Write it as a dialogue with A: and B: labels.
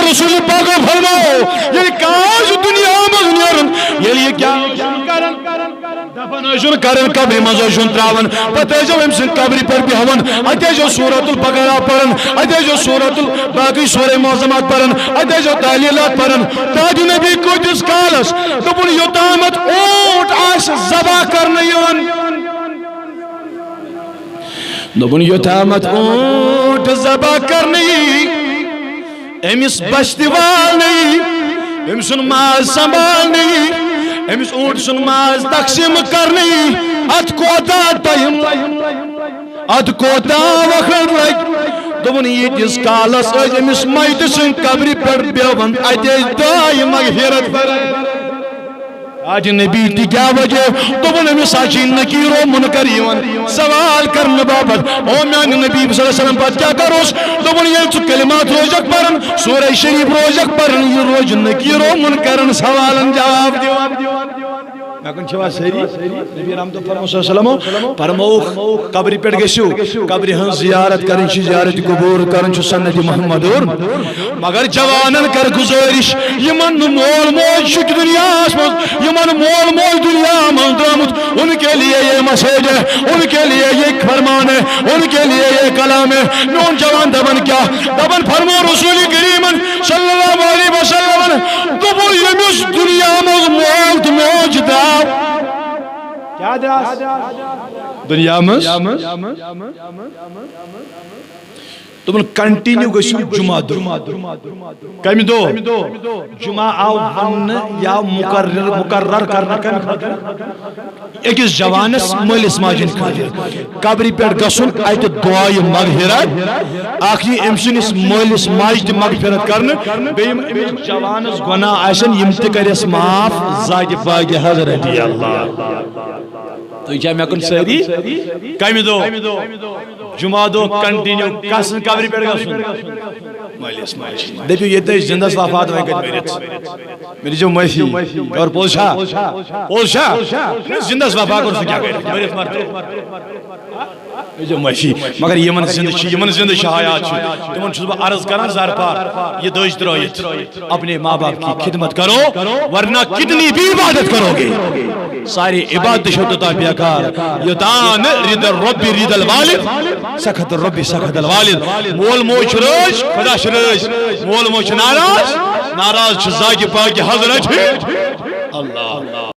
A: رسول پاک فرماؤ یہ کاش دنیا مزنیرن یہ کیا کرن دفن اشن کرن قبر مزوشن تراون پتہ جو ہم سن قبر پر بھی ہون اتے جو سورۃ البقرہ پڑھن اتے جو سورۃ باقی سورہ معظمات پڑھن اتے جو تعلیلات پڑھن تاج نبی کو جس کالس دبن یوتامت اونٹ آش ذبح کرنے یون دبن یوتامت اونٹ ذبح کرنے امس بشتی وال نہیں امس ماز سنبھال نہیں امس اونٹ سن ماز تقسیم کرنے ات کوتا ٹائم ات کوتا وقت لگ دبن یہ جس کالس امس میت سن قبر پر بیون اتے دائی مغفرت پر آج نبی تی کیا وجہ دبن امس آجی نکیر و منکر یون سوال کرن بابت او میان نبی صلی اللہ علیہ وسلم بات کیا کروس دبن یہ چو کلمات روجک پرن سورہ شریف روجک پرن یہ روج نکیر و منکرن سوالن جواب دیوان مکن چھوا سیری نبی رحمت فرمو صلی اللہ علیہ وسلم فرمو قبری پیٹ گشو قبری ہن زیارت کرن چھ زیارت قبور کرن چھ سنت محمد مگر جوانن کر گزارش یمن مول موج شک دنیا اسمت یمن مول موج دنیا من درامت ان کے لیے یہ مسیج ہے ان کے لیے یہ فرمان ہے ان کے لیے یہ کلام ہے نون جوان دبن کیا دبن فرمو رسول کریم صلی اللہ علیہ وسلم دبن یمس دنیا من مول موج دا کیا دراس دنیا مز تمہیں کنٹینیو گشو جمعہ دو کمی دو جمعہ آو ون یا مقرر کرنا کمی خاطر ایکس جوانس مالس ماجن خاطر قبری پیٹ گسن ایت دعائی مغفرت آخری امسنس مالس ماجد مغفرت کرنا بیم امس جوانس گناہ آشن یمت کرس معاف زاج باگ حضرت اللہ تو یہ میں کن سہری کمی دو جمعہ دو کنٹینیو کسن قبری پیٹ گسن مالیس ماجد دیکھو یہ تو زندہ وفات ہوئے گا میری جو معافی اور پوشا زندہ وفات اور کیا کرے میرے مرتے جو معافی مگر یمن زندہ شہایات چھو تمہن چھو عرض کرنا زار پار یہ دوش درویت اپنے ماں باپ کی خدمت کرو ورنہ کتنی بھی عبادت کرو گے ساری عبادت شدتا بیاکار یتان رید الرب رید الوالد سخت الرب سخت الوالد مول موچ روش خدا شروش مول موچ ناراض چھ زاگ پاک حضرت اللہ